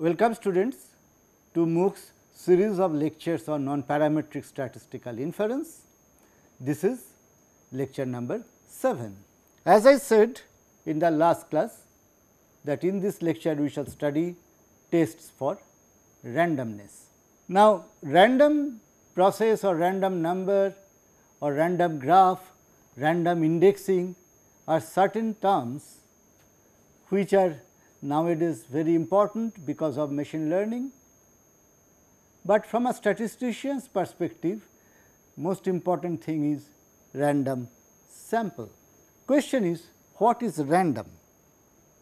Welcome students to MOOC's series of lectures on non-parametric statistical inference. This is lecture number 7. As I said in the last class that in this lecture we shall study tests for randomness. Now, random process or random number or random graph, random indexing are certain terms which are nowadays very important because of machine learning, but from a statistician's perspective most important thing is random sample. Question is, what is random?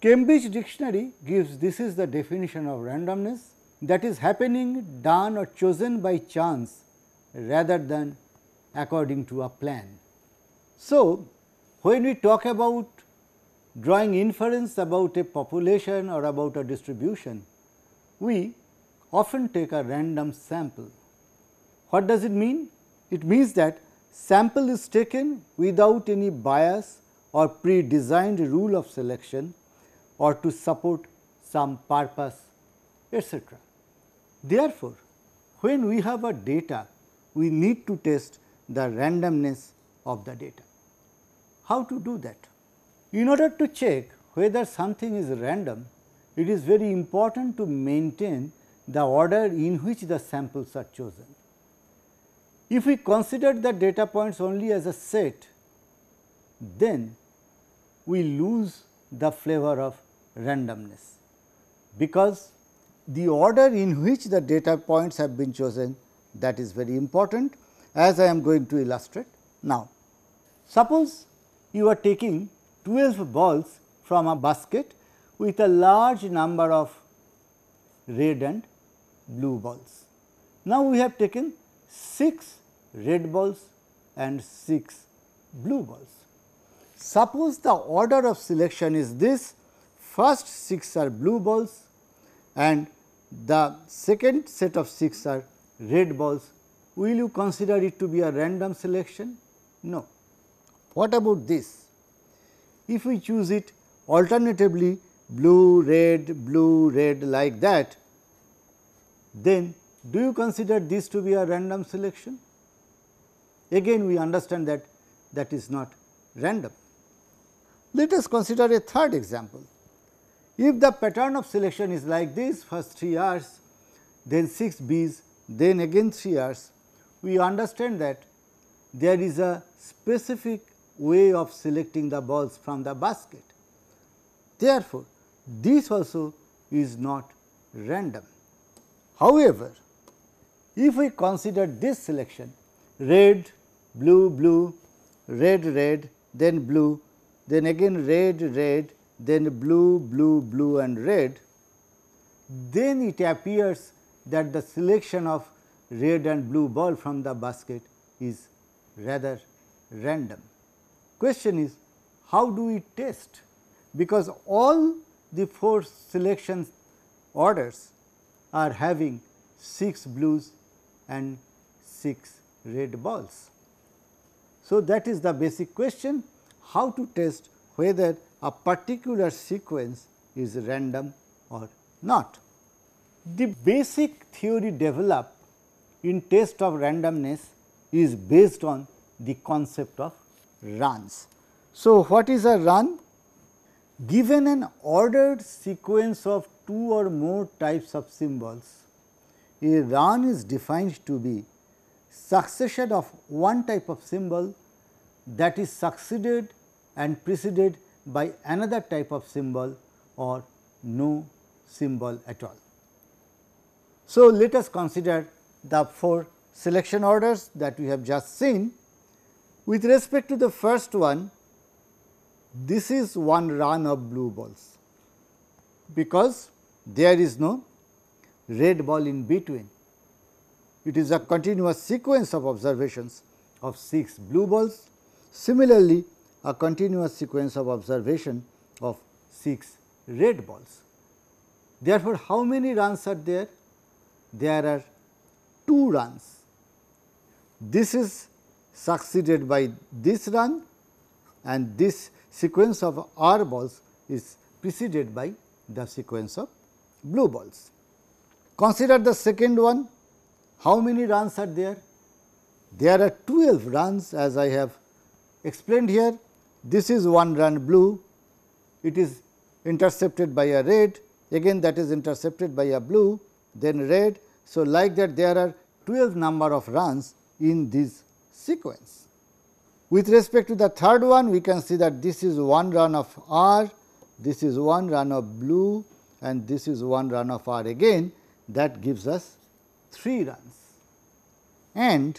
Cambridge Dictionary gives this is the definition of randomness, that is happening, done or chosen by chance rather than according to a plan. So, when we talk about drawing inference about a population or about a distribution, we often take a random sample. What does it mean? It means that sample is taken without any bias or pre-designed rule of selection or to support some purpose, etc. Therefore, when we have a data, we need to test the randomness of the data. How to do that? In order to check whether something is random, it is very important to maintain the order in which the samples are chosen. If we consider the data points only as a set, then we lose the flavor of randomness, because the order in which the data points have been chosen, that is very important, as I am going to illustrate now. Suppose you are taking 12 balls from a basket with a large number of red and blue balls. Now, we have taken 6 red balls and 6 blue balls. Suppose the order of selection is this: first 6 are blue balls and the second set of 6 are red balls. Will you consider it to be a random selection? No. What about this? If we choose it alternatively blue, red like that, then do you consider this to be a random selection? Again we understand that that is not random. Let us consider a third example. If the pattern of selection is like this, first 3 R's, then 6 B's, then again 3 R's, we understand that there is a specific way of selecting the balls from the basket. Therefore, this also is not random. However, if we consider this selection red, blue, red, then blue, then again red, then blue and red, then it appears that the selection of red and blue ball from the basket is rather random. Question is, how do we test? Because all the 4 selection orders are having 6 blues and 6 red balls. So, that is the basic question, how to test whether a particular sequence is random or not. The basic theory developed in test of randomness is based on the concept of runs. So, what is a run? Given an ordered sequence of 2 or more types of symbols, a run is defined to be succession of one type of symbol that is succeeded and preceded by another type of symbol or no symbol at all. So, let us consider the 4 selection orders that we have just seen. With respect to the first one, this is one run of blue balls, because there is no red ball in between. It is a continuous sequence of observations of 6 blue balls. Similarly, a continuous sequence of observation of 6 red balls. Therefore, how many runs are there? There are 2 runs. This is succeeded by this run and this sequence of R balls is preceded by the sequence of blue balls. Consider the second one. How many runs are there? There are 12 runs, as I have explained here. This is one run blue, it is intercepted by a red, again that is intercepted by a blue, then red. So, like that there are 12 number of runs in this sequence. With respect to the third one, we can see that this is one run of R, this is one run of blue, and this is one run of R again, that gives us 3 runs. And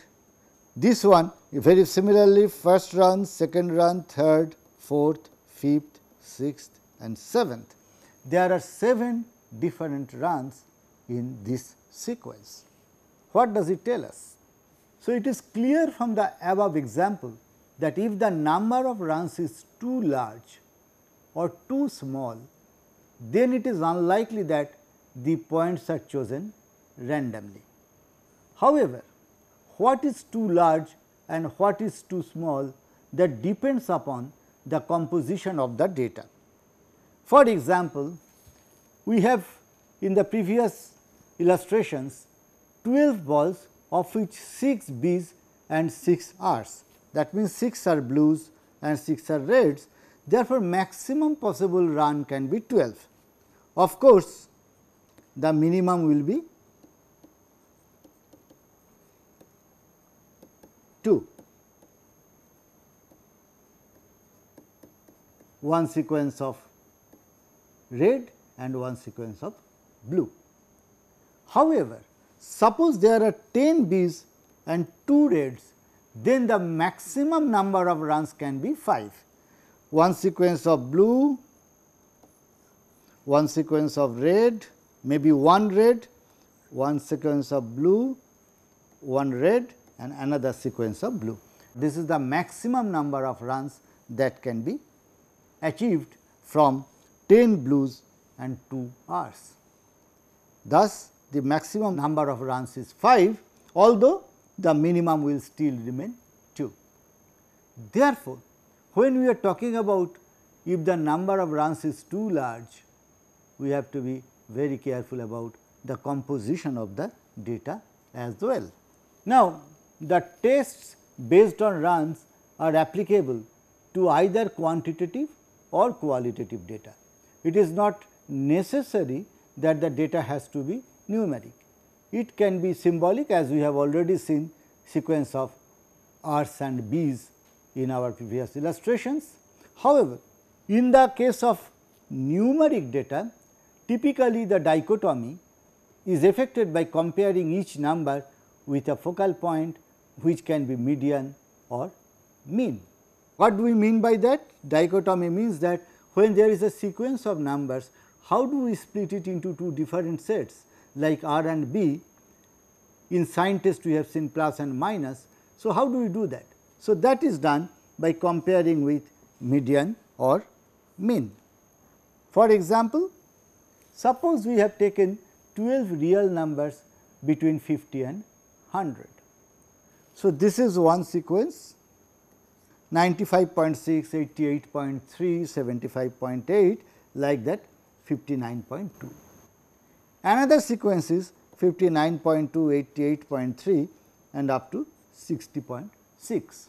this one very similarly, first run, second run, third, fourth, fifth, sixth and seventh. There are 7 different runs in this sequence. What does it tell us? So, it is clear from the above example that if the number of runs is too large or too small, then it is unlikely that the points are chosen randomly. However, what is too large and what is too small, that depends upon the composition of the data. For example, we have in the previous illustrations 12 balls, of which 6 Bs and 6 Rs. That means 6 are blues and 6 are reds. Therefore, maximum possible run can be 12. Of course, the minimum will be 2. One sequence of red and one sequence of blue. However, suppose there are 10 Bs and 2 reds, then the maximum number of runs can be 5. One sequence of blue, one sequence of red, maybe one red, one sequence of blue, one red and another sequence of blue. This is the maximum number of runs that can be achieved from 10 blues and 2 Rs. Thus, the maximum number of runs is 5, although the minimum will still remain 2. Therefore, when we are talking about if the number of runs is too large, we have to be very careful about the composition of the data as well. Now, the tests based on runs are applicable to either quantitative or qualitative data. It is not necessary that the data has to be numeric. It can be symbolic, as we have already seen sequence of Rs and Bs in our previous illustrations. However, in the case of numeric data, typically the dichotomy is effected by comparing each number with a focal point which can be median or mean. What do we mean by that? Dichotomy means that when there is a sequence of numbers, how do we split it into 2 different sets like R and B? In sign test we have seen plus and minus. So, how do we do that? So, that is done by comparing with median or mean. For example, suppose we have taken 12 real numbers between 50 and 100. So, this is one sequence 95.6, 88.3, 75.8, like that 59.2. Another sequence is 59.2, 88.3 and up to 60.6.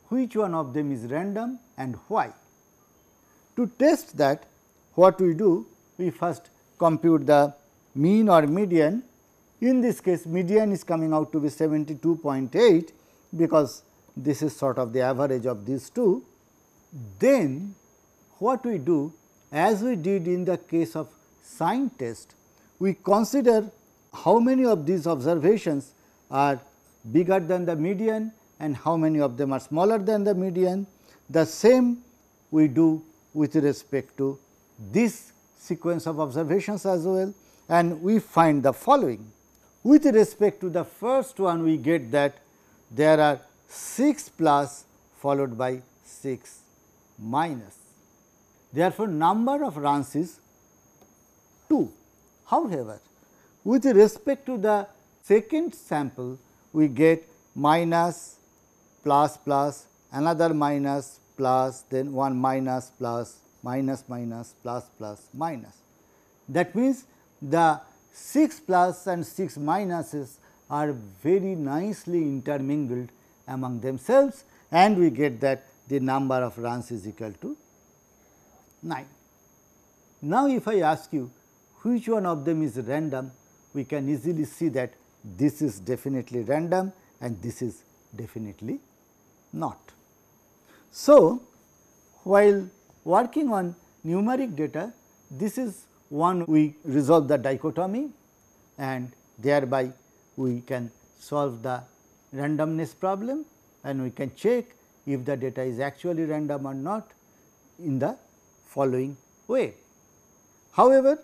Which one of them is random and why? To test that, what we do? We first compute the mean or median. In this case, median is coming out to be 72.8, because this is sort of the average of these two. Then what we do, as we did in the case of sign test, we consider how many of these observations are bigger than the median and how many of them are smaller than the median. The same we do with respect to this sequence of observations as well, and we find the following. With respect to the first one, we get that there are 6 plus followed by 6 minus. Therefore, number of runs is 2. However, with respect to the second sample, we get minus, plus, plus, another minus, plus, then one minus, plus, minus, minus, plus, plus, minus. That means, the 6 plus and 6 minuses are very nicely intermingled among themselves, and we get that the number of runs is equal to 9. Now, if I ask you which one of them is random, we can easily see that this is definitely random and this is definitely not. So, while working on numeric data, this is one we resolve the dichotomy and thereby we can solve the randomness problem, and we can check if the data is actually random or not in the following way. However,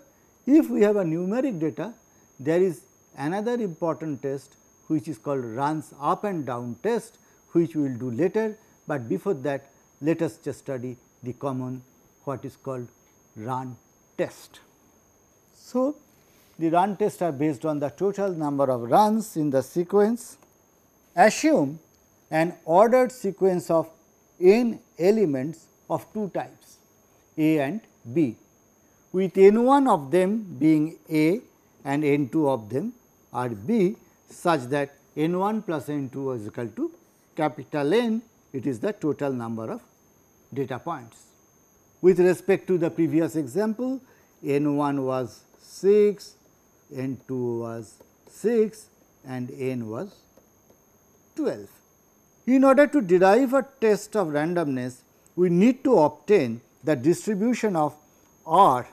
if we have a numeric data, there is another important test which is called runs up and down test, which we will do later, but before that let us just study the common what is called run test. So, the run tests are based on the total number of runs in the sequence. Assume an ordered sequence of n elements of two types A and B, with n 1 of them being A and n 2 of them are B, such that n 1 plus n 2 is equal to capital N, it is the total number of data points. With respect to the previous example, n 1 was 6, n 2 was 6 and n was 12. In order to derive a test of randomness, we need to obtain the distribution of R.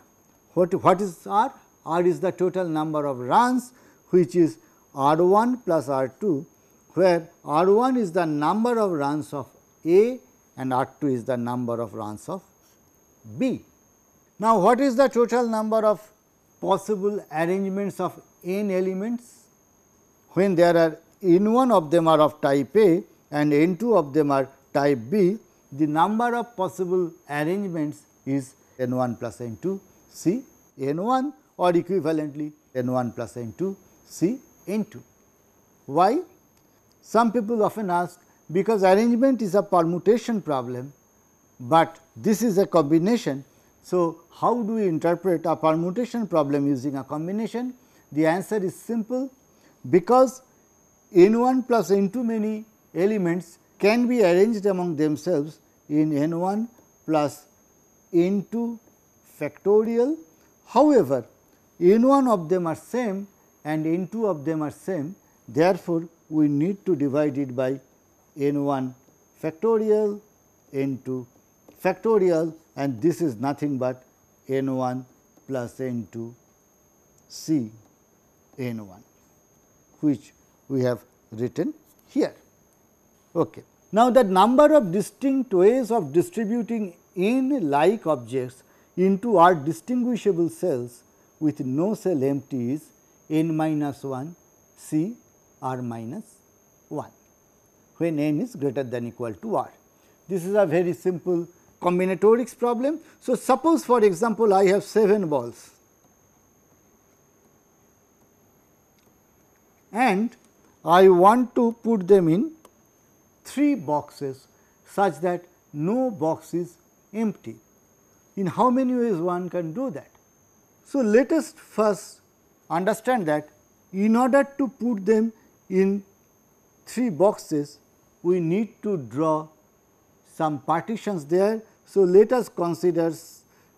What is R? R is the total number of runs, which is R 1 plus R 2, where R 1 is the number of runs of A and R 2 is the number of runs of B. Now, what is the total number of possible arrangements of n elements? When there are n 1 of them are of type A and n 2 of them are type B, the number of possible arrangements is n 1 plus n 2 C n 1 or equivalently n 1 plus n 2 C n 2. Why? Some people often ask, because arrangement is a permutation problem, but this is a combination. So, how do we interpret a permutation problem using a combination? The answer is simple, because n 1 plus n 2 many elements can be arranged among themselves in n 1 plus n 2 factorial. However, n 1 of them are same and n 2 of them are same, therefore, we need to divide it by n 1 factorial, n 2 factorial, and this is nothing but n 1 plus n 2 C n 1, which we have written here. Okay. Now, the number of distinct ways of distributing n like objects into R distinguishable cells with no cell empty is n minus 1 C R minus 1, when n is greater than equal to R. This is a very simple combinatorics problem. So, suppose for example, I have 7 balls and I want to put them in 3 boxes such that no box is empty. In how many ways one can do that? So, let us first understand that in order to put them in 3 boxes, we need to draw some partitions there. So, let us consider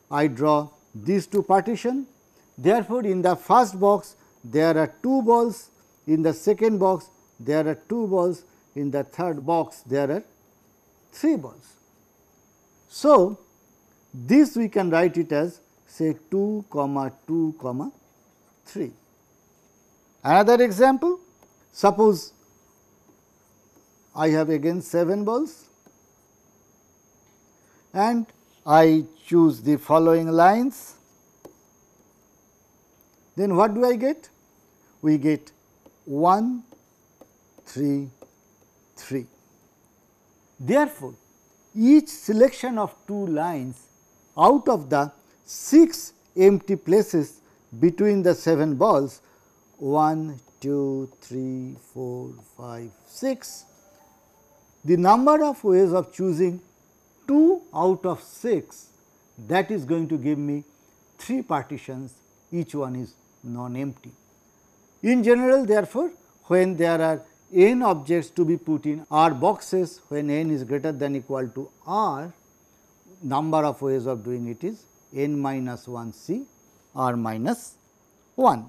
I draw these 2 partitions. Therefore, in the first box there are 2 balls, in the second box there are 2 balls, in the third box there are 3 balls. So, this we can write it as say 2, 2, 3. Another example, suppose I have again 7 balls and I choose the following lines, then what do I get? We get 1, 3, 3. Therefore, each selection of 2 lines out of the 6 empty places between the 7 balls 1, 2, 3, 4, 5, 6. The number of ways of choosing 2 out of 6, that is going to give me 3 partitions, each one is non-empty. In general, therefore, when there are n objects to be put in R boxes, when n is greater than equal to R, number of ways of doing it is n minus 1 C R minus 1.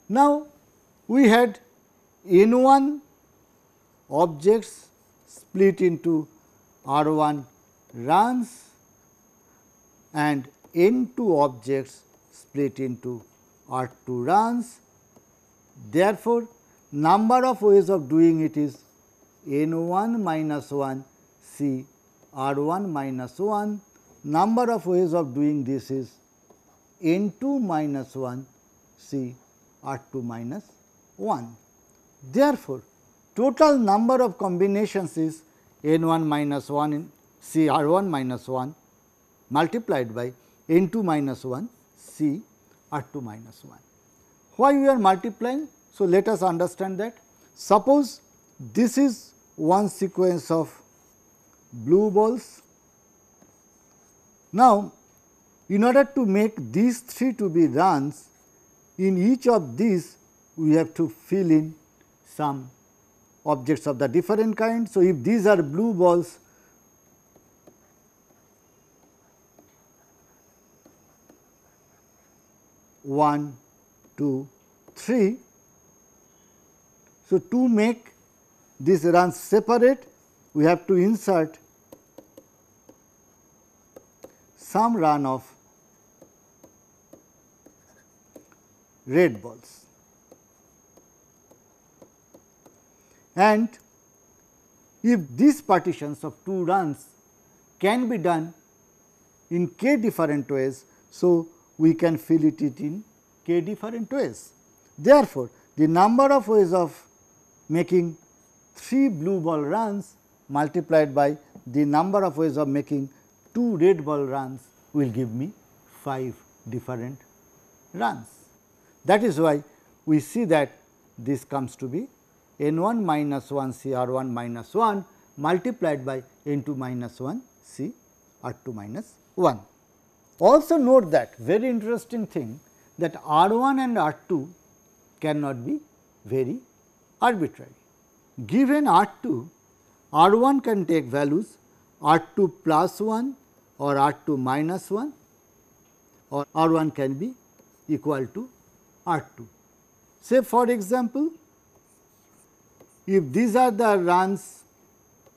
Now, we had n 1 objects split into R 1 runs and n 2 objects split into R 2 runs. Therefore, number of ways of doing it is n 1 minus 1 C R 1 minus 1. Number of ways of doing this is n 2 minus 1 C R 2 minus 1. Therefore, total number of combinations is n 1 minus 1 in C R 1 minus 1 multiplied by n 2 minus 1 C R 2 minus 1. Why we are multiplying? So, let us understand that. Suppose this is one sequence of blue balls. Now, in order to make these 3 to be runs, in each of these we have to fill in some objects of the different kind. So, if these are blue balls, one, 2, 3. So, to make these runs separate, we have to insert some run of red balls. And if these partitions of 2 runs can be done in k different ways, so we can fill it in k different ways. Therefore, the number of ways of making 3 blue ball runs multiplied by the number of ways of making 2 red ball runs will give me 5 different runs. That is why we see that this comes to be n 1 minus 1 C R 1 minus 1 multiplied by n 2 minus 1 C R 2 minus 1. Also note that very interesting thing that R 1 and R 2 cannot be very arbitrary. Given R 2, R 1 can take values R 2 plus 1 or R 2 minus 1, or R 1 can be equal to R 2. Say for example, if these are the runs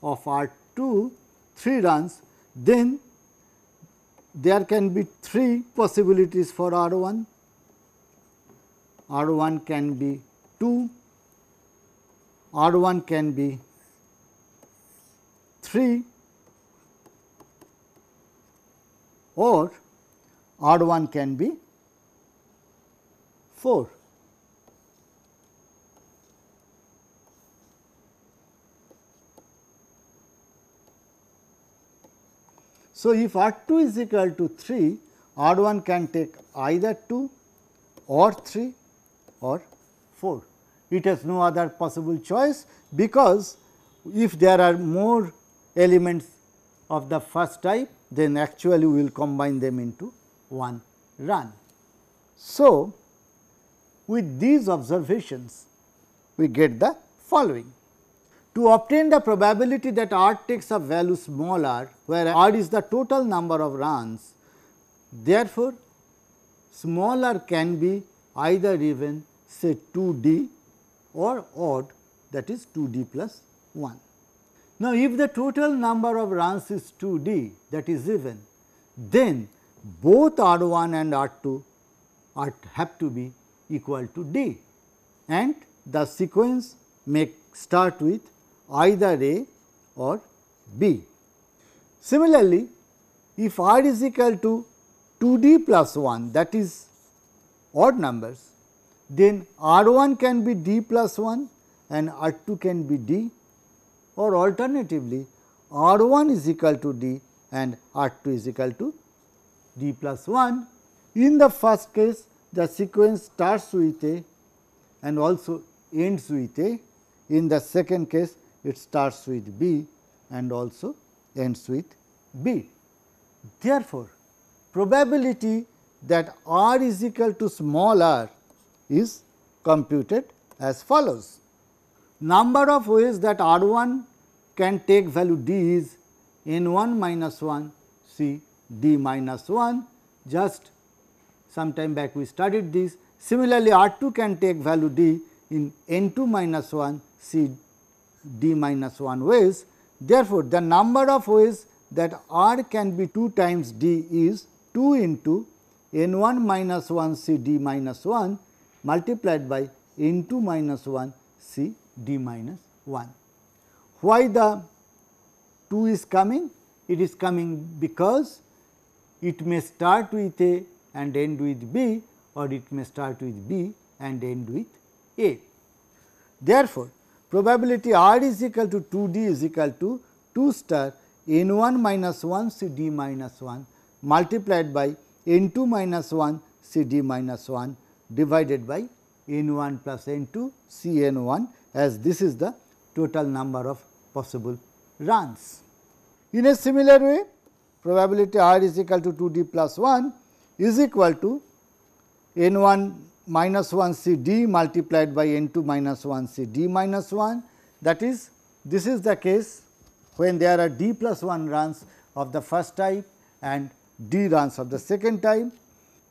of R 2, 3 runs, then there can be 3 possibilities for R 1. R 1 can be 2, R 1 can be 3, or R 1 can be 4. So, if R 2 is equal to 3, R 1 can take either 2 or 3 or 4. It has no other possible choice, because if there are more elements of the first type, then actually we will combine them into one run. So, with these observations, we get the following. To obtain the probability that R takes a value small r, where r is the total number of runs, therefore, small r can be either even say 2d or odd, that is 2d plus 1. Now, if the total number of runs is 2d, that is even, then both R 1 and R 2 have to be equal to d, and the sequence may start with either A or B. Similarly, if R is equal to 2d plus 1, that is odd numbers, then R 1 can be d plus 1 and R 2 can be d, or alternatively R 1 is equal to d and R 2 is equal to d plus 1. In the first case, the sequence starts with A and also ends with A. In the second case, it starts with B and also ends with B. Therefore, probability that r is equal to small r is computed as follows. Number of ways that r 1 can take value d is n 1 minus 1 c d minus 1, just some time back we studied this. Similarly, r 2 can take value d in n 2 minus 1 c d minus 1 ways. Therefore, the number of ways that r can be 2 times d is 2 into n 1 minus 1 c d minus 1 multiplied by n 2 minus 1 c d minus 1. Why the 2 is coming? It is coming because it may start with A and end with B, or it may start with B and end with A. Therefore, probability r is equal to 2d is equal to 2 star n 1 minus 1 c d minus 1 multiplied by n 2 minus 1 c d minus 1 divided by n 1 plus n 2 c n 1, as this is the total number of possible runs. In a similar way, probability r is equal to 2d plus 1 is equal to n 1 minus 1 c d multiplied by n 2 minus 1 c d minus 1. That is, this is the case when there are d plus 1 runs of the first type and d runs of the second type,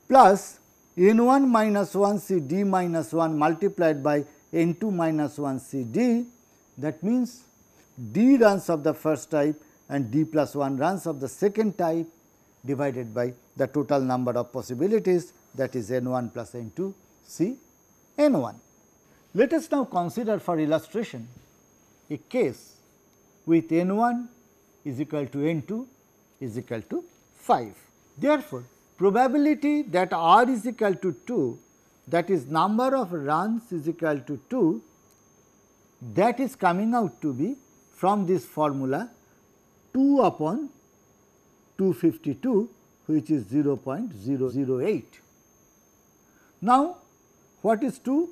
plus n 1 minus 1 c d minus 1 multiplied by n 2 minus 1 c d. That means, d runs of the first type and d plus 1 runs of the second type divided by the total number of possibilities, that is n 1 plus n 2 c n 1. Let us now consider for illustration a case with n 1 is equal to n 2 is equal to 5. Therefore, probability that r is equal to 2, that is number of runs is equal to 2, that is coming out to be from this formula 2 upon 252, which is 0.008. Now, what is 2?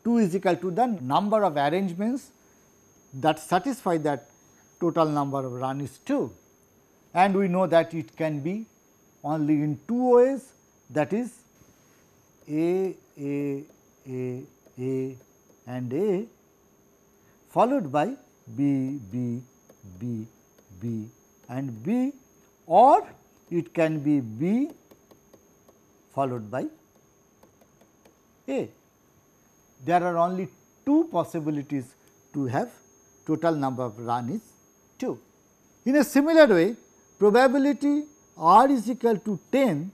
2 is equal to the number of arrangements that satisfy that total number of run is 2, and we know that it can be only in 2 ways, that is A and A followed by B, B, B, B and B, or it can be B followed by A. There are only 2 possibilities to have total number of run is 2. In a similar way, probability r is equal to 10,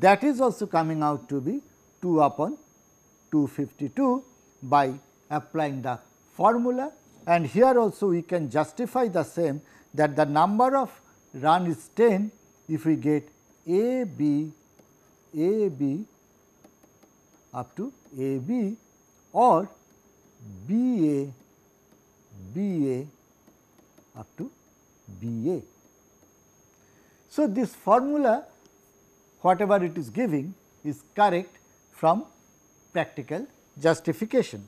that is also coming out to be 2 upon 252 by applying the formula, and here also we can justify the same, that the number of run is 10 if we get A B up to A B or B A up to B A. So, this formula, whatever it is giving, is correct from practical justification.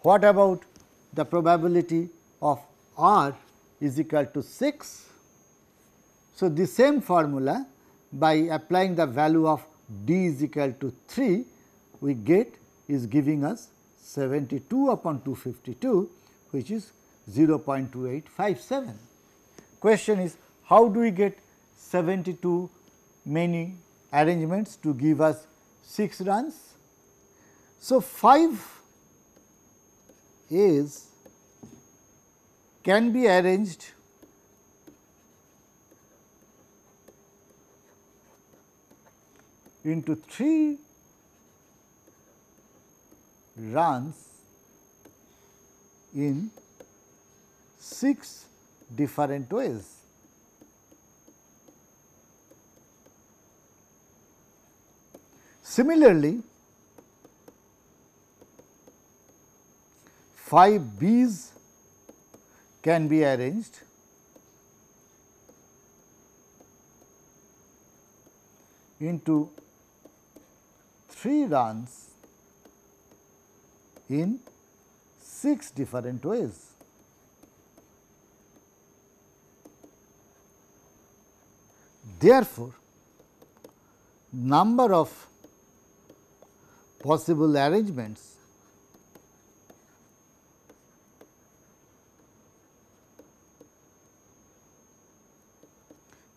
What about the probability of r is equal to 6? So, the same formula, by applying the value of d is equal to 3, we get is giving us 72 upon 252, which is 0.2857. Question is, how do we get 72 many arrangements to give us 6 runs? So, 5 A's can be arranged into 3 runs in 6 different ways. Similarly, 5 B's can be arranged into 3 runs in 6 different ways. Therefore, number of possible arrangements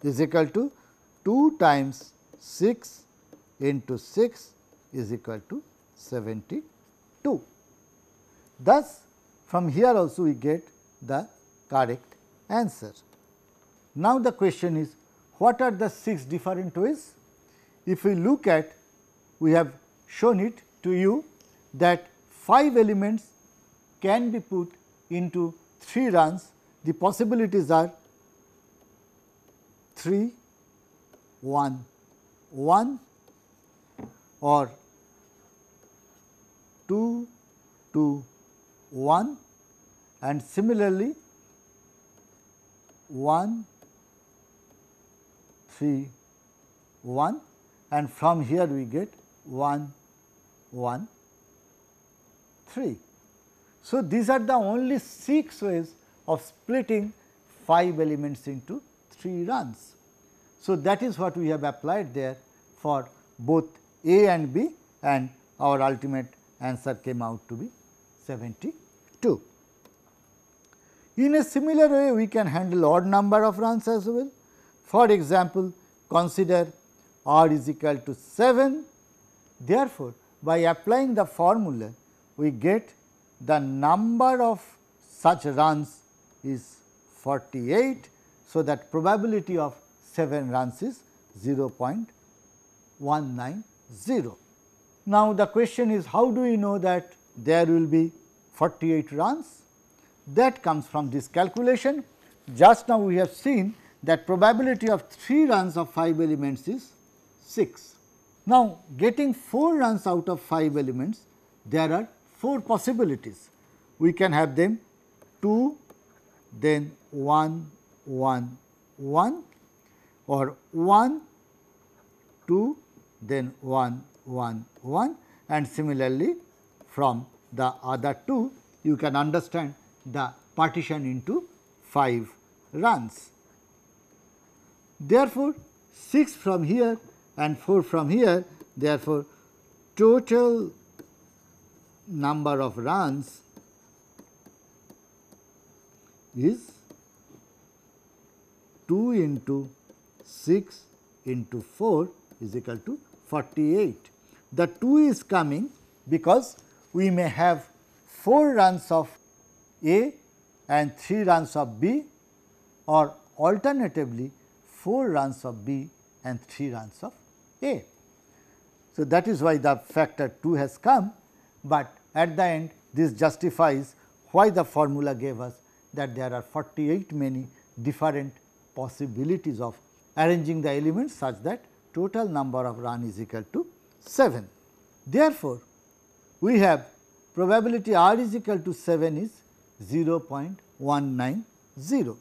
is equal to 2 times 6 into 6 is equal to 72. Thus, from here also we get the correct answer. Now, the question is, what are the 6 different ways? If we look at, we have shown it to you that 5 elements can be put into 3 runs. The possibilities are 3, 1, 1 or 2, 2, 1 and similarly 1, 3, 1 and from here we get 1, 1, 3. So, these are the only 6 ways of splitting 5 elements into 3 runs. So, that is what we have applied there for both A and B, and our ultimate answer came out to be 72. In a similar way, we can handle odd number of runs as well. For example, consider r is equal to 7. Therefore, by applying the formula, we get the number of such runs is 48. So, that probability of 7 runs is 0.190. Now, the question is, how do we know that there will be 48 runs? That comes from this calculation. Just now we have seen that probability of 3 runs of 5 elements is 6. Now, getting 4 runs out of 5 elements, there are 4 possibilities. We can have them 2, then 1, 1, 1 or 1, 2, then 1, 1, 1 and similarly from the other 2 you can understand the partition into 5 runs. Therefore, 6 from here and 4 from here, therefore, total number of runs is 2 into 6 into 4 is equal to 48. The 2 is coming because we may have 4 runs of A and 3 runs of B, or alternatively 4 runs of B and 3 runs of A. So, that is why the factor 2 has come, but at the end this justifies why the formula gave us that there are 48 many different possibilities of arranging the elements such that total number of run is equal to 7. Therefore, we have probability r is equal to 7 is 0.190.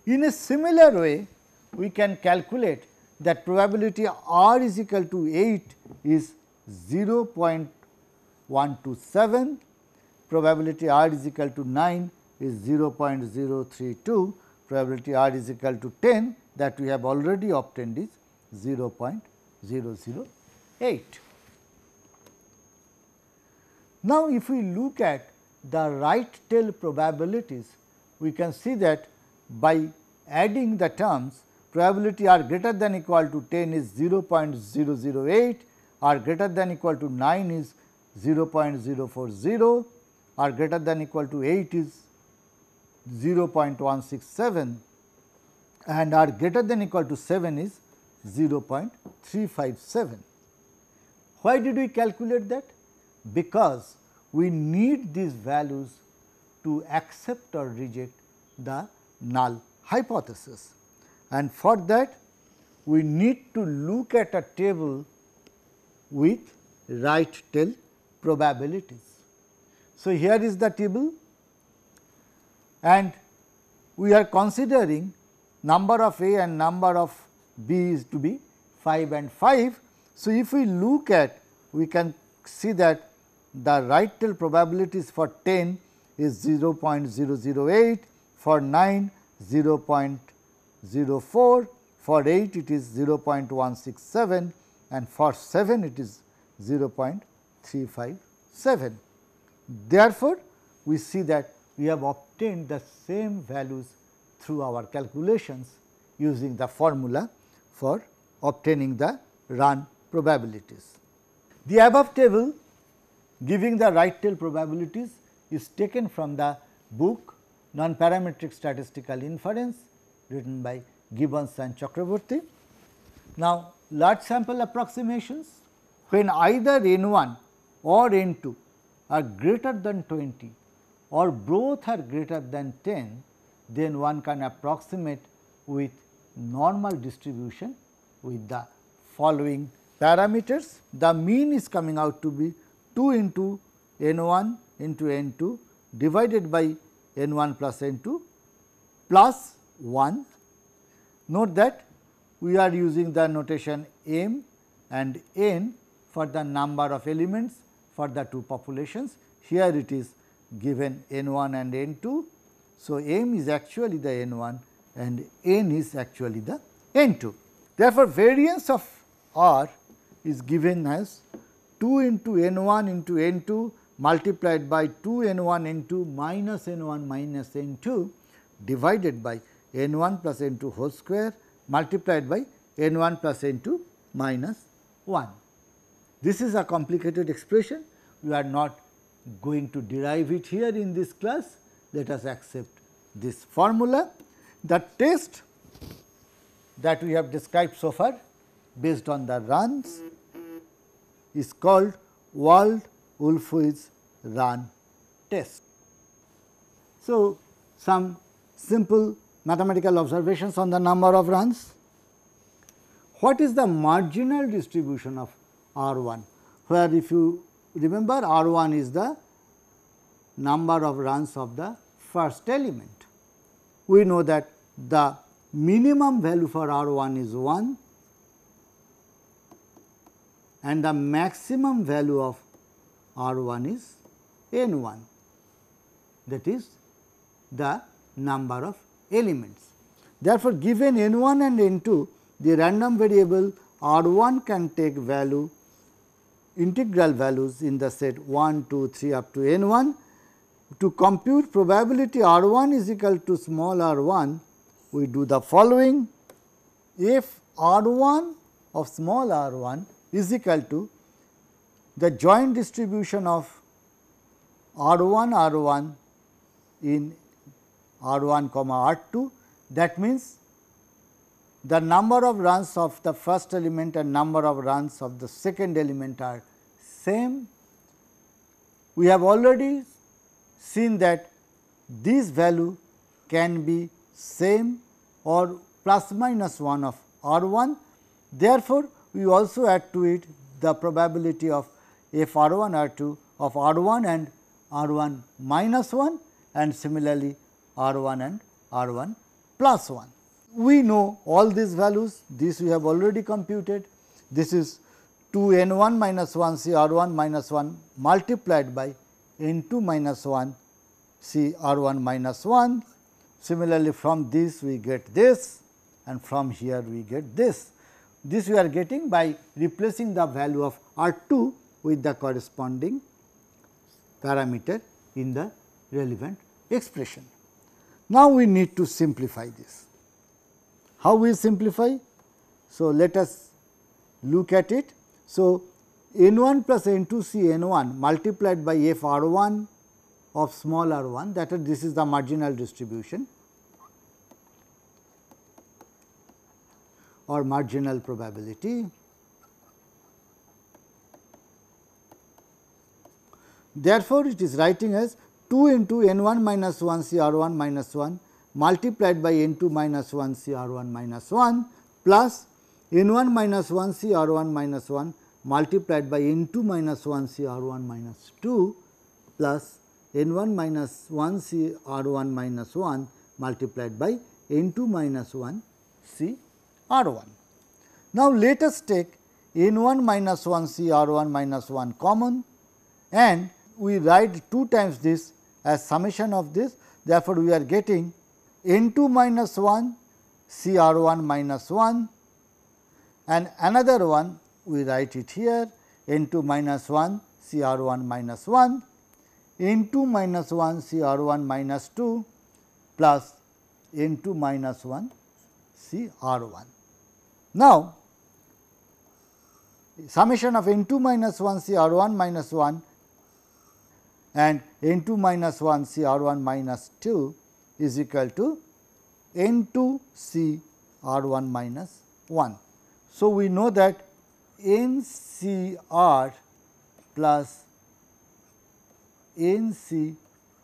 In a similar way, we can calculate that probability r is equal to 8 is 0.127, probability r is equal to 9 is 0.032, probability r is equal to 10 that we have already obtained is 0.008. Now, if we look at the right tail probabilities, we can see that by adding the terms, probability r greater than equal to 10 is 0.008, r greater than equal to 9 is 0.040, r greater than equal to 8 is 0.167 and r greater than equal to 7 is 0.357. Why did we calculate that? Because we need these values to accept or reject the null hypothesis, and for that we need to look at a table with right tail probabilities. So, here is the table and we are considering number of A and number of B is to be 5 and 5. So, if we look at, we can see that the right tail probabilities for 10 is 0.008, for 9 0.04, for 8 it is 0.167 and for 7 it is 0.357. Therefore, we see that we have obtained the same values through our calculations using the formula for obtaining the run probabilities. The above table giving the right tail probabilities is taken from the book Non-Parametric Statistical Inference written by Gibbons and Chakraborty. Now, large sample approximations, when either n1 or n2 are greater than 20 or both are greater than 10, then one can approximate with normal distribution with the following parameters. The mean is coming out to be 2 into n1 into n2 divided by n1 plus n2 plus 1. Note that we are using the notation m and n for the number of elements for the two populations. Here it is given n1 and n2. So, m is actually the n1 and n is actually the n2. Therefore, variance of R is given as 2 into n1 into n2 multiplied by 2 n1 n2 minus n1 minus n2 divided by n1 plus n2 whole square multiplied by n1 plus n2 minus 1. This is a complicated expression. We are not going to derive it here in this class. Let us accept this formula. The test that we have described so far based on the runs is called Wald-Wolfowitz run test. So, some simple mathematical observations on the number of runs. What is the marginal distribution of R1, where if you remember R1 is the number of runs of the first element. We know that the minimum value for R1 is 1 and the maximum value of R1 is n1, that is the number of elements. Therefore, given n1 and n2, the random variable R1 can take value integral values in the set 1, 2, 3 up to n1. To compute probability R1 is equal to small r1, we do the following. If R1 of small r1 is equal to the joint distribution of R1 R1 in R1 comma R2, that means the number of runs of the first element and number of runs of the second element are same. We have already seen that this value can be same or plus minus 1 of R1. Therefore, we also add to it the probability of f R1 R2 of R1 and R1 minus 1 and similarly R1 and R1 plus 1. We know all these values, this we have already computed. This is 2 n1 minus 1 C R1 minus 1 multiplied by n2 minus 1 C R1 minus 1. Similarly, from this we get this and from here we get this. This we are getting by replacing the value of R2 with the corresponding parameter in the relevant expression. Now, we need to simplify this. How we simplify? So, let us look at it. So, n1 plus n2 C n1 multiplied by f R1 of small r1, that is, this is the marginal distribution or marginal probability. Therefore, it is writing as 2 into n1 minus 1 C R1 minus 1 multiplied by n2 minus 1 C R1 minus 1 plus n1 minus 1 C R1 minus 1 multiplied by n2 minus 1 C R1 minus 2 plus n1 minus 1 C R1 minus 1 multiplied by n2 minus 1 C R1. Now, let us take n1 minus 1 C R1 minus 1 common and we write 2 times this as summation of this. Therefore, we are getting n2 minus 1 C R1 minus 1 and another one we write it here n2 minus 1 C R 1 minus 1, n2 minus 1 C R 1 minus 2 plus n2 minus 1 C R 1. Now, summation of n2 minus 1 C R 1 minus 1 and n2 minus 1 C R 1 minus 2 is equal to n2 C R 1 minus 1. So, we know that n C R plus n C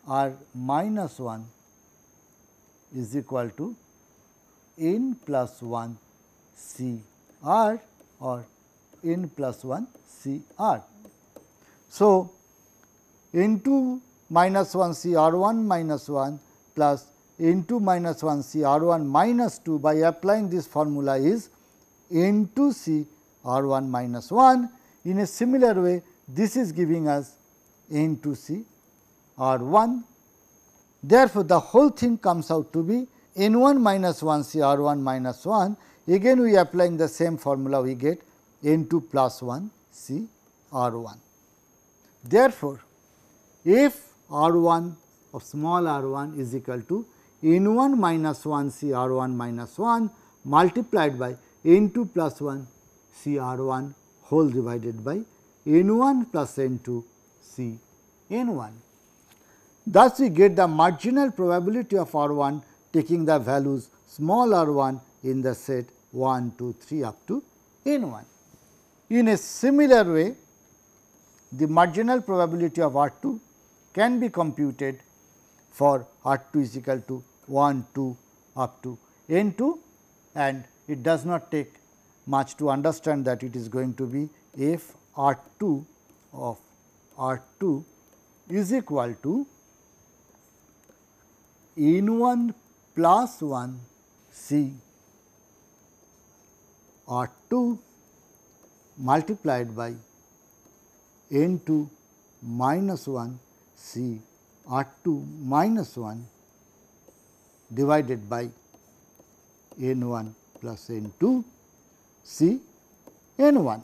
R minus 1 is equal to n plus 1 C R or n plus 1 C R. So, n 2 minus 1 C R 1 minus 1 plus n 2 minus 1 C R 1 minus 2 by applying this formula is n 2 C R 1 minus 1. In a similar way, this is giving us n 2 C R 1. Therefore, the whole thing comes out to be n 1 minus 1 C R 1 minus 1. Again we applying the same formula, we get n 2 plus 1 C R 1. Therefore, if R 1 of small r 1 is equal to n 1 minus 1 C R 1 minus 1 multiplied by n 2 plus 1 C R 1 whole divided by n 1 plus n 2 C n 1. Thus, we get the marginal probability of R 1 taking the values small r 1 in the set 1, 2, 3 up to n 1. In a similar way, the marginal probability of R 2 can be computed for R 2 is equal to 1, 2 up to n 2, and it does not take much to understand that it is going to be if R 2 of R 2 is equal to n 1 plus 1 C R 2 multiplied by n 2 minus 1 C R 2 minus 1 divided by n 1 plus n 2 C n 1.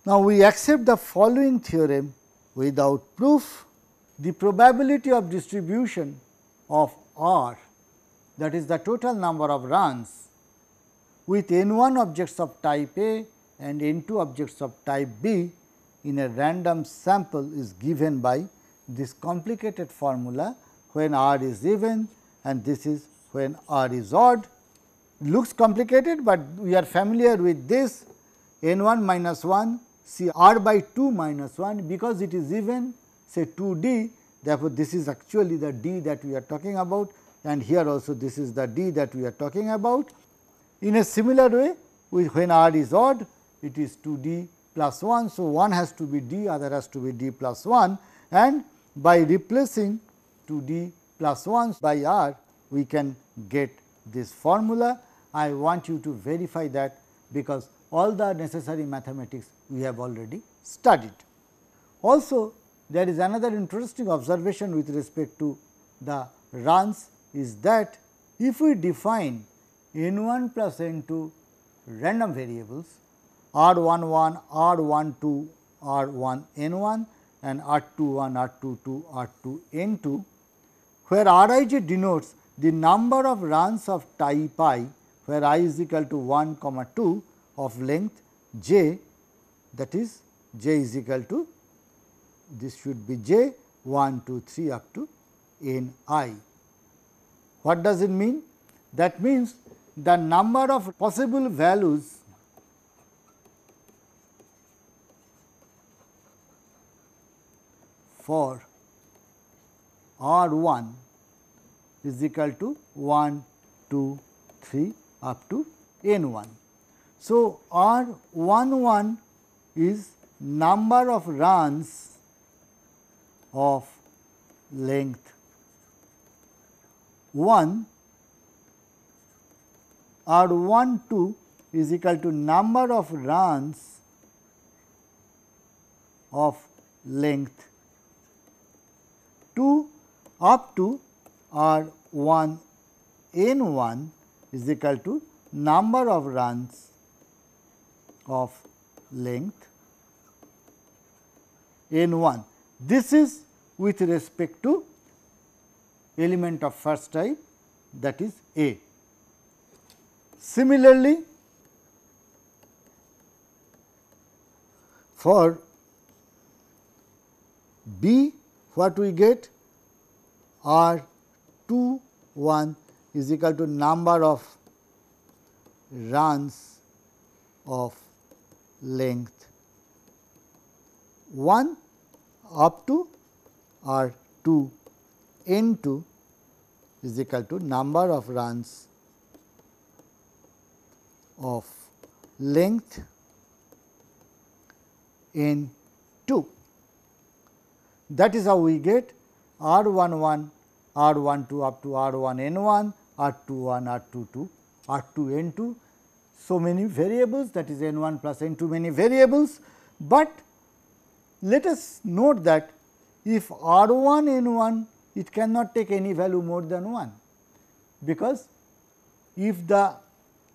Now, we accept the following theorem without proof. The probability of distribution of R, that is the total number of runs with n 1 objects of type A and n 2 objects of type B in a random sample is given by this complicated formula when R is even and this is when R is odd. Looks complicated, but we are familiar with this n 1 minus 1 C R by 2 minus 1, because it is even say 2 D. Therefore, this is actually the D that we are talking about, and here also this is the D that we are talking about. In a similar way, when R is odd, it is 2 D plus 1. So, one has to be D, other has to be D plus 1, and by replacing 2 D plus 1 by R, we can get this formula. I want you to verify that, because all the necessary mathematics we have already studied. Also, there is another interesting observation with respect to the runs is that if we define n 1 plus n 2 random variables r 1 1, r 1 2, r 1 n 1 and r 2 1, r 2 2, r 2 n 2, where r I j denotes the number of runs of type I, where I is equal to 1, 2 of length j, that is j is equal to, this should be j 1, 2, 3 up to n I. What does it mean? That means the number of possible values for R 1 is equal to 1, 2, 3 up to n 1. So, R 1 1 is number of runs of length 1, R 1 2 is equal to number of runs of length 2 up to R 1 n 1 is equal to number of runs of length n 1. This is with respect to element of first type, that is A. Similarly, for B, what we get? R 2 1 is equal to number of runs of length 1 up to R 2 n 2 is equal to number of runs of length n 2. That is how we get R 1 1, R 1 2 up to R 1 n 1, R 2 1, R 2 2, R 2 n 2. So many variables, that is n 1 plus n 2 many variables, but let us note that if R 1 n 1, it cannot take any value more than 1, because if the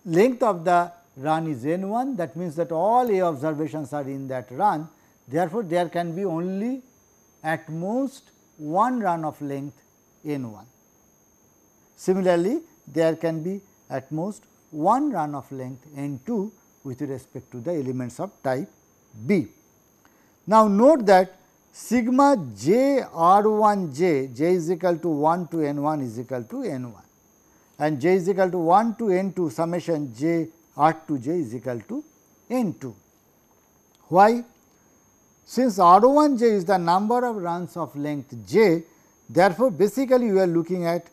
length of the run is n 1, that means that all A observations are in that run. Therefore, there can be only at most one run of length n 1. Similarly, there can be at most one run of length n 2 with respect to the elements of type B. Now, note that sigma j r 1 j, j is equal to 1 to n 1 is equal to n 1, and j is equal to 1 to n 2 summation j r 2 j is equal to n 2. Why? Since R 1 j is the number of runs of length j, therefore, basically we are looking at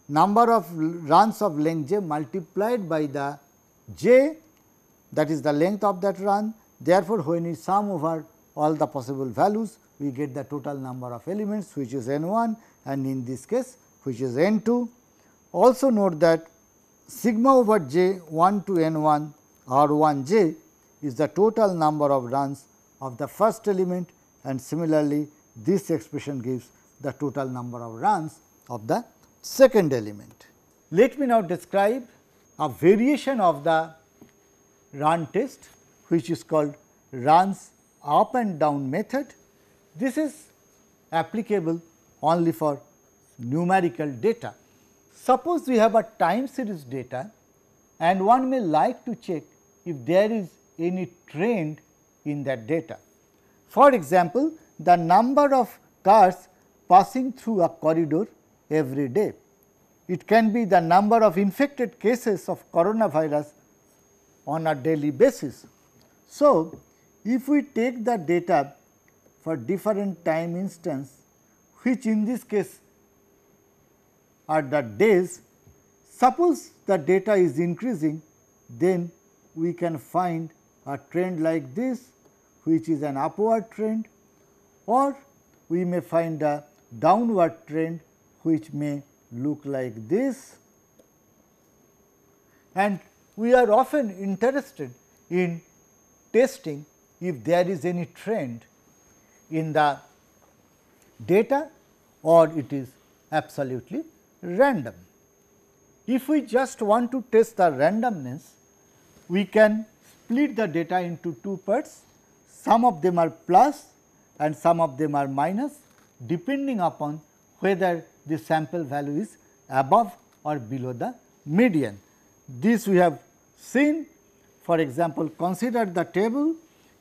number of runs of length j multiplied by the j, that is the length of that run. Therefore, when we sum over all the possible values, we get the total number of elements, which is n 1, and in this case which is n 2. Also note that sigma over j 1 to n 1 R 1 j is the total number of runs of the first element, and similarly this expression gives the total number of runs of the second element. Let me now describe a variation of the run test, which is called runs up and down method. This is applicable only for numerical data. Suppose we have a time series data and one may like to check if there is any trend in that data. For example, the number of cars passing through a corridor every day. It can be the number of infected cases of coronavirus on a daily basis. So, if we take the data for different time instance, which in this case are the days, suppose the data is increasing, then we can find a trend like this, which is an upward trend, or we may find a downward trend, which may look like this. And we are often interested in testing if there is any trend in the data or it is absolutely random. If we just want to test the randomness, we can split the data into two parts. Some of them are plus and some of them are minus, depending upon whether the sample value is above or below the median. This we have seen. For example, consider the table.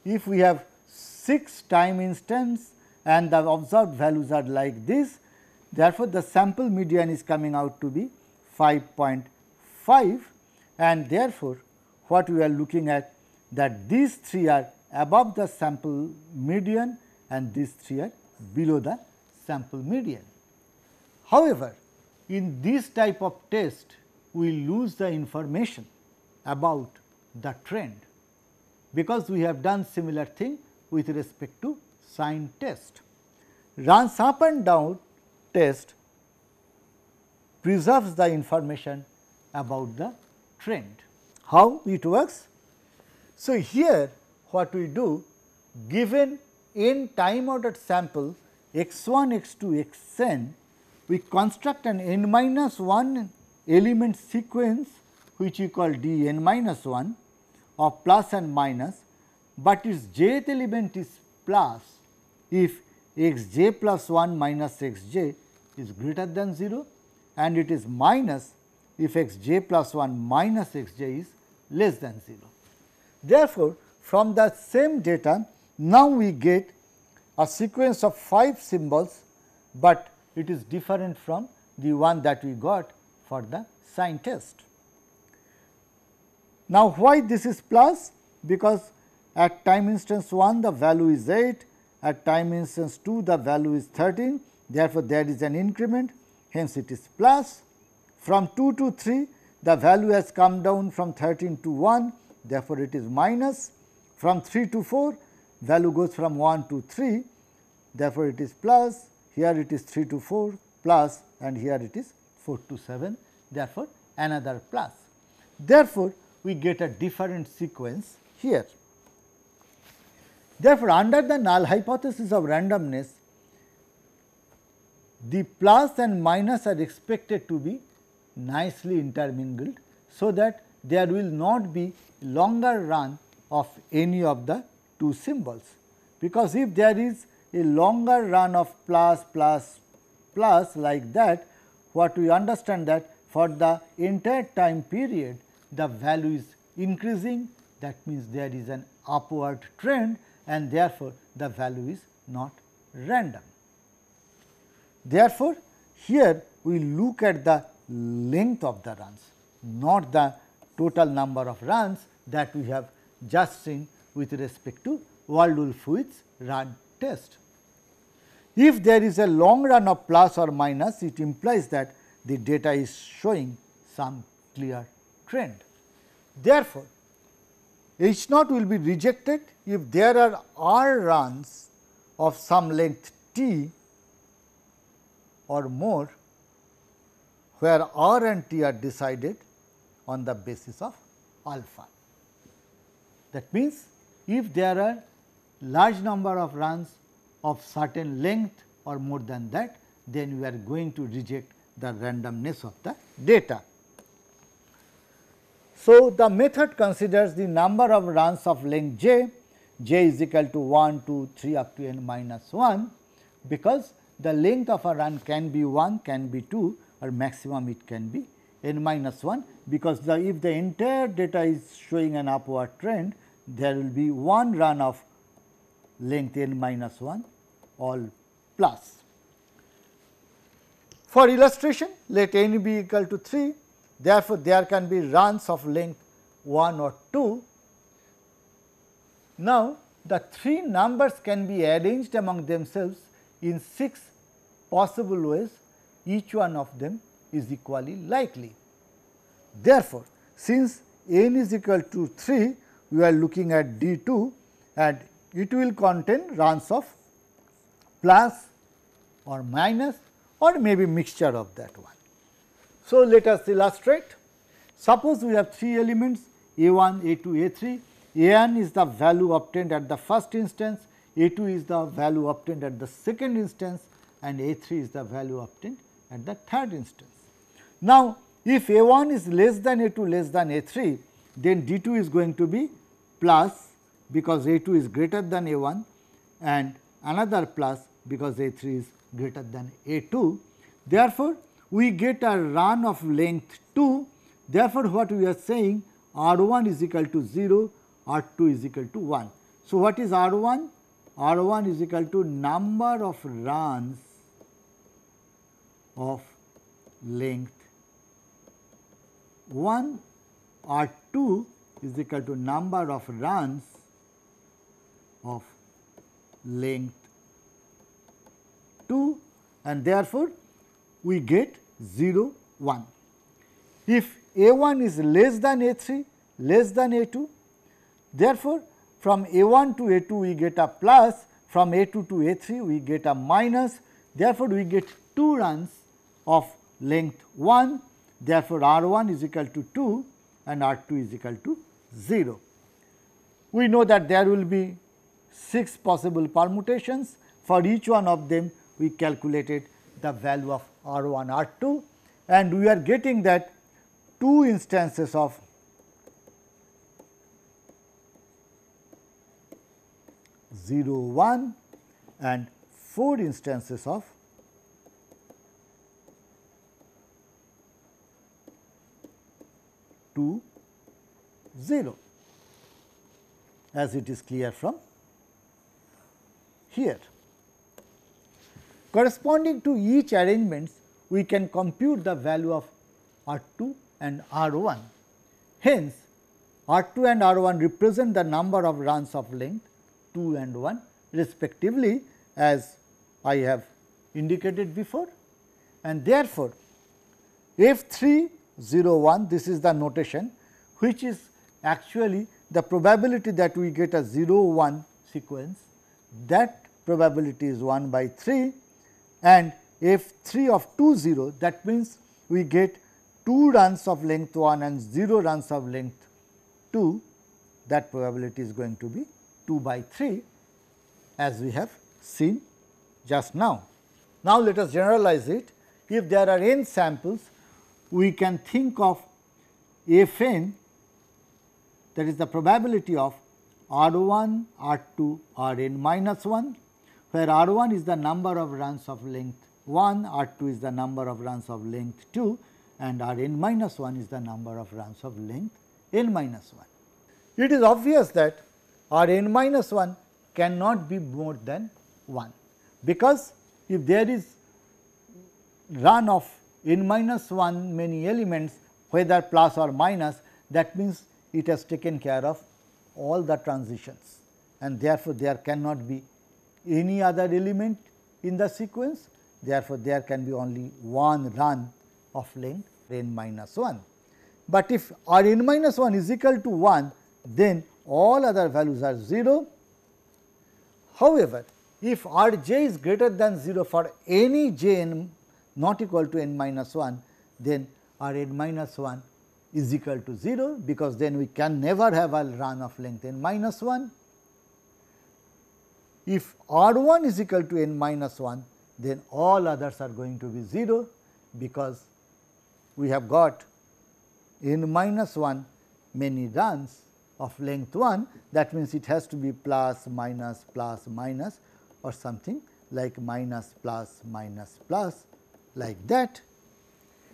If we have 6 time instance and the observed values are like this, therefore, the sample median is coming out to be 5.5, and therefore, what we are looking at, that these 3 are above the sample median and these 3 are below the sample median. However, in this type of test, we lose the information about the trend, because we have done similar thing with respect to sign test. Runs up and down test preserves the information about the trend. How it works? So, here what we do, given n time ordered sample x 1, x 2, x n, we construct an n minus 1 element sequence, which we call d n minus 1 of plus and minus, but its jth element is plus if x j plus 1 minus x j is greater than 0, and it is minus if x j plus 1 minus x j is less than 0. Therefore, from the same data now we get a sequence of 5 symbols, but it is different from the one that we got for the sign test. Now, why this is plus? Because at time instance 1 the value is 8, at time instance 2 the value is 13, therefore, there is an increment, hence it is plus. From 2 to 3 the value has come down from 13 to 1, therefore, it is minus. From 3 to 4 value goes from 1 to 3, therefore, it is plus, here it is 3 to 4 plus, and here it is 4 to 7, therefore, another plus. Therefore, we get a different sequence here. Therefore, under the null hypothesis of randomness, the plus and minus are expected to be nicely intermingled, so that there will not be longer run of any of the two symbols, because if there is a longer run of plus plus plus like that, what we understand that for the entire time period the value is increasing, that means there is an upward trend, and therefore, the value is not random. Therefore, here we look at the length of the runs, not the total number of runs that we have just seen with respect to Wald-Wolfowitz run test. If there is a long run of plus or minus, it implies that the data is showing some clear trend. Therefore, H naught will be rejected if there are r runs of some length t or more, where r and t are decided on the basis of alpha. That means, if there are large number of runs of certain length or more than that, then we are going to reject the randomness of the data. So, the method considers the number of runs of length j, j is equal to 1, 2, 3 up to n minus 1, because the length of a run can be 1, can be 2, or maximum it can be n minus 1, because if the entire data is showing an upward trend, there will be one run of length n minus 1 all plus. For illustration, let n be equal to 3, therefore, there can be runs of length 1 or 2. Now, the 3 numbers can be arranged among themselves in 6 possible ways, each one of them is equally likely. Therefore, since n is equal to 3, we are looking at D 2 and it will contain runs of plus or minus or maybe mixture of that one. So, let us illustrate. Suppose we have 3 elements A 1, A 2, A 3. A 1 is the value obtained at the first instance, A 2 is the value obtained at the second instance, and A 3 is the value obtained at the third instance. Now, if A 1 is less than A 2 less than A 3, then D 2 is going to be plus, because A 2 is greater than A 1, and another plus because A 3 is greater than A 2. Therefore, we get a run of length 2. Therefore, what we are saying, R 1 is equal to 0, R 2 is equal to 1. So, what is R 1? R 1 is equal to number of runs of length 1, R 2 is equal to number of runs of length 2, and therefore, we get 0, 1. If A 1 is less than A 3, less than A 2, therefore, from A 1 to A 2 we get a plus, from A 2 to A 3 we get a minus, therefore, we get 2 runs of length 1, therefore, R 1 is equal to 2 and R 2 is equal to 0. We know that there will be 6 possible permutations. For each one of them we calculated the value of R 1, R 2, and we are getting that 2 instances of 0, 1 and 4 instances of 2, 0, as it is clear from here. Corresponding to each arrangements, we can compute the value of R 2 and R 1. Hence, R 2 and R 1 represent the number of runs of length 2 and 1 respectively, as I have indicated before, and therefore, F 3 0 1, this is the notation which is actually the probability that we get a 0 1 sequence. That probability is 1 by 3, and F 3 of 2 0, that means we get 2 runs of length 1 and 0 runs of length 2, that probability is going to be 2 by 3, as we have seen just now. Now, let us generalize it. If there are n samples, we can think of f n, that is the probability of R 1, R 2, R n minus 1, where R 1 is the number of runs of length 1, R 2 is the number of runs of length 2, and R n minus 1 is the number of runs of length n minus 1. It is obvious that R n minus 1 cannot be more than 1, because if there is run of n minus 1 many elements, whether plus or minus, that means it has taken care of all the transitions, and therefore, there cannot be any other element in the sequence. Therefore, there can be only one run of length n minus 1. But if R n minus 1 is equal to 1, then all other values are 0. However, if R j is greater than 0 for any j n not equal to n minus 1, then R n minus 1 is equal to 0, because then we can never have a run of length n minus 1. If R 1 is equal to n minus 1, then all others are going to be 0, because we have got n minus 1 many runs of length 1, that means it has to be plus minus or something like minus plus like that.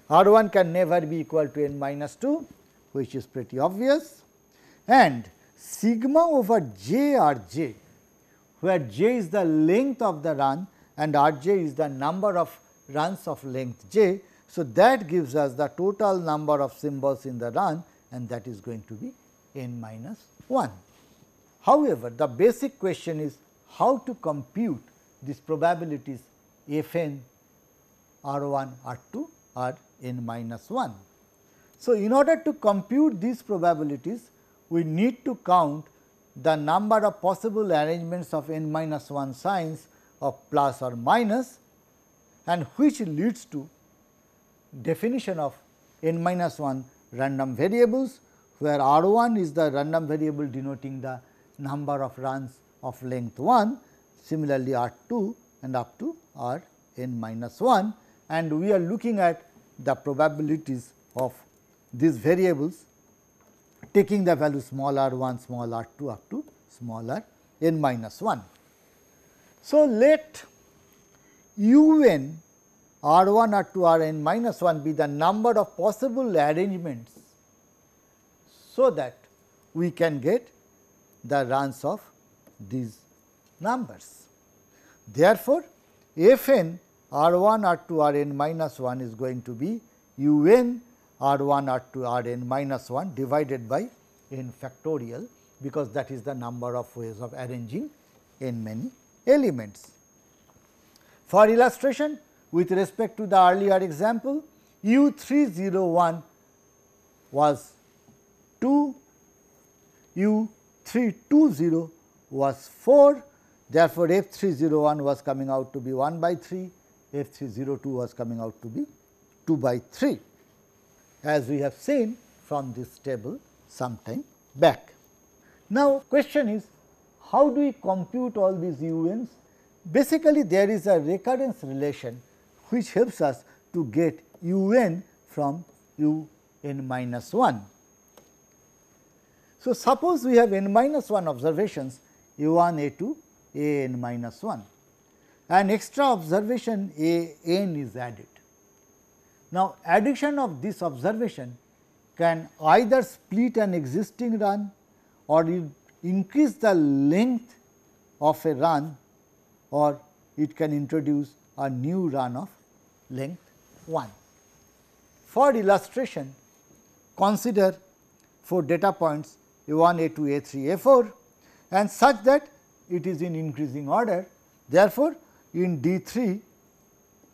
R 1 can never be equal to n minus 2, which is pretty obvious, and sigma over j R j, where j is the length of the run and R j is the number of runs of length j. So, that gives us the total number of symbols in the run, and that is going to be n minus 1. However, the basic question is how to compute these probabilities f n, R 1, R 2, R n minus 1. So, in order to compute these probabilities, we need to count the number of possible arrangements of n minus 1 signs of plus or minus, and which leads to definition of n minus 1 random variables, where R 1 is the random variable denoting the number of runs of length 1, similarly R 2 and up to R n minus 1, and we are looking at the probabilities of these variables taking the value small r 1, small r 2 up to small r n minus 1. So, let u n r 1, r 2, r n minus 1 be the number of possible arrangements, so that we can get the runs of these numbers. Therefore, f n r 1, r 2, r n minus 1 is going to be u n r 1, r 2, r n minus 1 divided by n factorial, because that is the number of ways of arranging n many elements. For illustration, with respect to the earlier example, u 301 was 2, u 320 was 4, therefore, f 301 was coming out to be 1 by 3, f 302 was coming out to be 2 by 3, as we have seen from this table some time back. Now, question is, how do we compute all these u n's? Basically, there is a recurrence relation which helps us to get u n from u n minus 1. So, suppose we have n minus 1 observations a 1, a 2, a n minus 1. An extra observation a n is added. Now, addition of this observation can either split an existing run or increase the length of a run, or it can introduce a new run of length 1. For illustration, consider 4 data points a 1, a 2, a 3, a 4 and such that it is in increasing order. Therefore, in D 3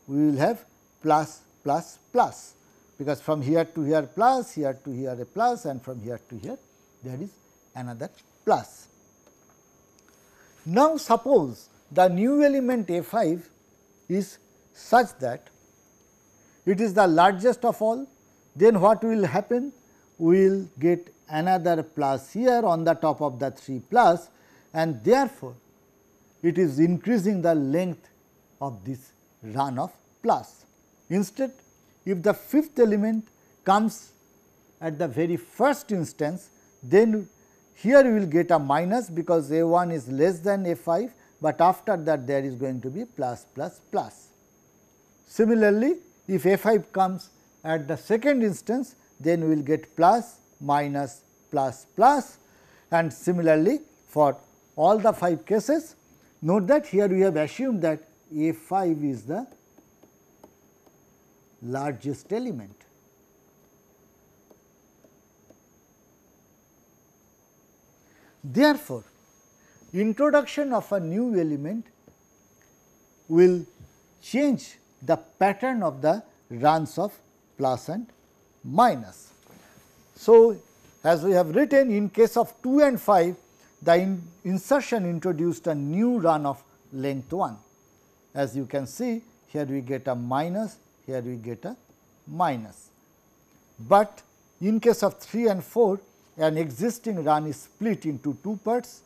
we will have plus plus plus, because from here to here plus, here to here a plus, and from here to here there is another plus. Now, suppose the new element A 5 is such that it is the largest of all, then what will happen? We will get another plus here on the top of the 3 plus, and therefore, it is increasing the length of this run of plus. Instead, if the fifth element comes at the very first instance, then here we will get a minus, because A 1 is less than A 5, but after that there is going to be plus plus plus. Similarly, if A 5 comes at the second instance, then we will get plus minus plus plus, and similarly for all the 5 cases. Note that here we have assumed that A 5 is the largest element. Therefore, introduction of a new element will change the pattern of the runs of plus and minus. So, as we have written, in case of 2 and 5, the insertion introduced a new run of length 1. As you can see, here we get a minus, here we get a minus. But in case of 3 and 4, an existing run is split into 2 parts,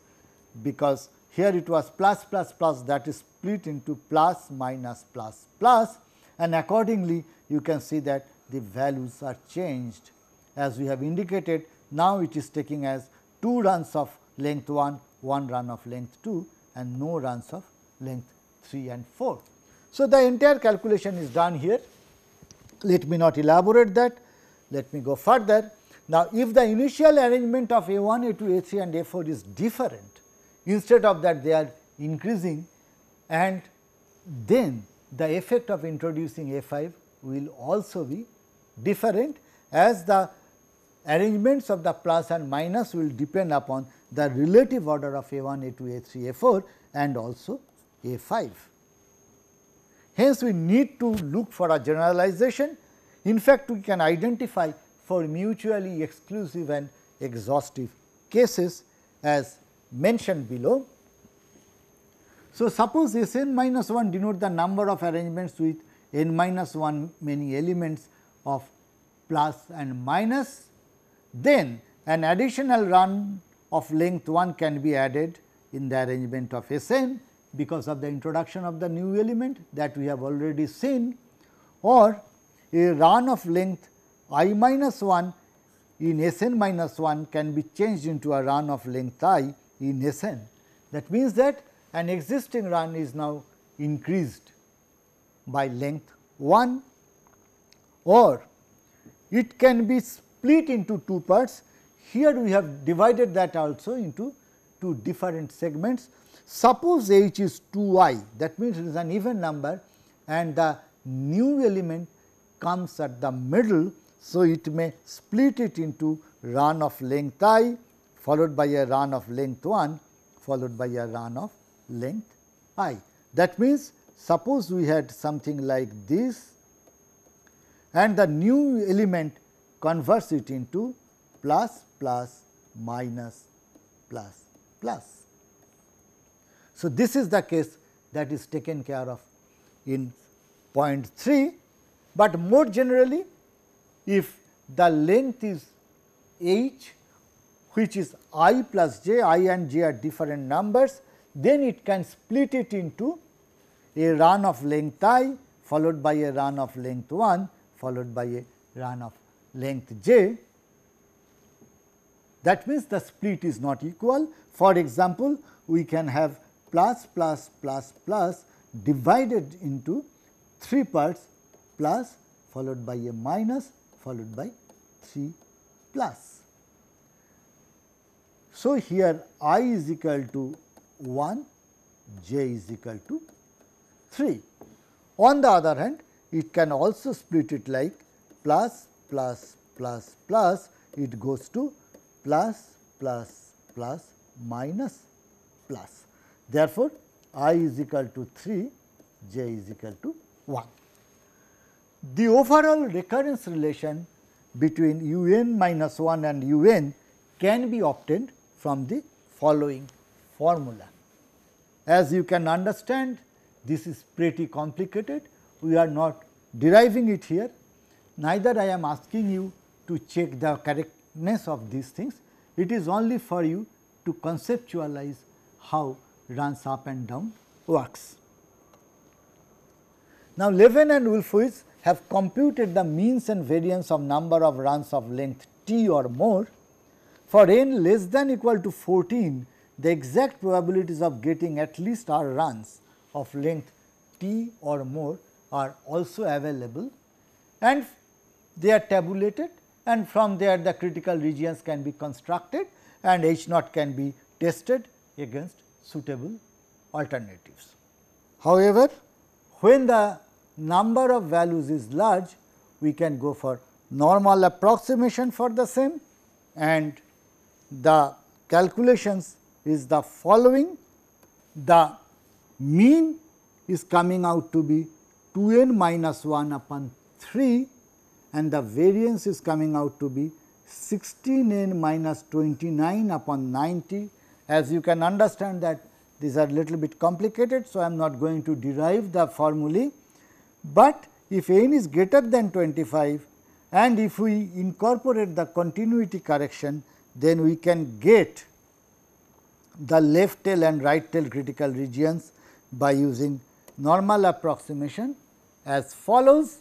because here it was plus plus plus, that is split into plus minus plus plus, and accordingly you can see that the values are changed. As we have indicated, now it is taking as 2 runs of length 1, 1 run of length 2, and no runs of length 3 and 4. So, the entire calculation is done here. Let me not elaborate that, let me go further. Now, if the initial arrangement of A 1, A 2, A 3 and A 4 is different, instead of that they are increasing, and then the effect of introducing A 5 will also be different, as the arrangements of the plus and minus will depend upon the relative order of A 1, A 2, A 3, A 4 and also A 5. Hence, we need to look for a generalization. In fact, we can identify for mutually exclusive and exhaustive cases as mentioned below. So, suppose S n minus 1 denote the number of arrangements with n minus 1 many elements of plus and minus, then an additional run of length 1 can be added in the arrangement of S n because of the introduction of the new element that we have already seen, or a run of length I minus 1 in S n minus 1 can be changed into a run of length I in S n. That means that an existing run is now increased by length 1, or it can be split into 2 parts. Here we have divided that also into 2 different segments. Suppose H is 2 I, that means it is an even number and the new element comes at the middle. So, it may split it into run of length I followed by a run of length 1 followed by a run of length I. That means, suppose we had something like this and the new element converts it into plus plus minus plus plus. So, this is the case that is taken care of in point 3, but more generally, if the length is h, which is I plus j, I and j are different numbers, then it can split it into a run of length I followed by a run of length 1 followed by a run of length j. That means, the split is not equal. For example, we can have plus plus plus plus divided into 3 parts, plus followed by a minus followed by 3 plus. So, here I is equal to 1, j is equal to 3. On the other hand, it can also split it like plus plus plus plus, it goes to plus plus plus minus plus. Therefore, I is equal to 3, j is equal to 1. The overall recurrence relation between u n minus 1 and u n can be obtained from the following formula. As you can understand, this is pretty complicated. We are not deriving it here, neither I am asking you to check the correctness of these things. It is only for you to conceptualize how runs up and down works. Now, Levin and Wolfowitz have computed the means and variance of number of runs of length t or more. For n less than equal to 14, the exact probabilities of getting at least r runs of length t or more are also available, and they are tabulated, and from there the critical regions can be constructed and H naught can be tested against suitable alternatives. However, when the number of values is large, we can go for normal approximation for the same, and the calculations is the following. The mean is coming out to be 2 n minus 1 upon 3, and the variance is coming out to be 16 n minus 29 upon 90. As you can understand that these are little bit complicated, so I am not going to derive the formulae, but if n is greater than 25 and if we incorporate the continuity correction, then we can get the left tail and right tail critical regions by using normal approximation as follows,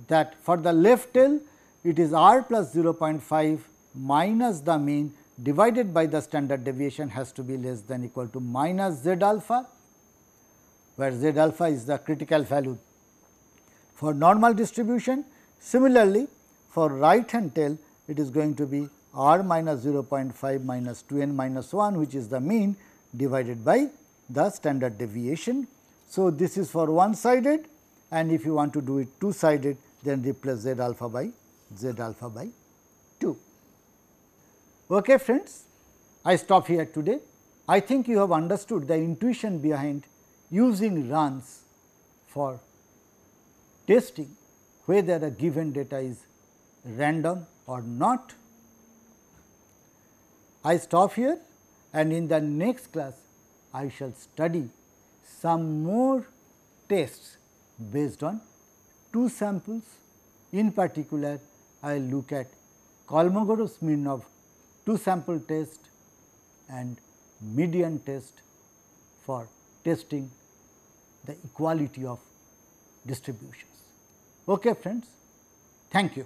that for the left tail it is r plus 0.5 minus the mean divided by the standard deviation has to be less than equal to minus z alpha, where z alpha is the critical value for normal distribution. Similarly, for right hand tail it is going to be r minus 0.5 minus 2 n minus 1, which is the mean divided by the standard deviation. So, this is for one sided, and if you want to do it two sided, then replace z alpha by 2. Okay, friends, I stop here today. I think you have understood the intuition behind using runs for testing whether a given data is random or not. I stop here, and in the next class I shall study some more tests based on two samples. In particular, I will look at Kolmogorov-Smirnov two sample test and median test for testing the equality of distributions. Okay, friends, thank you.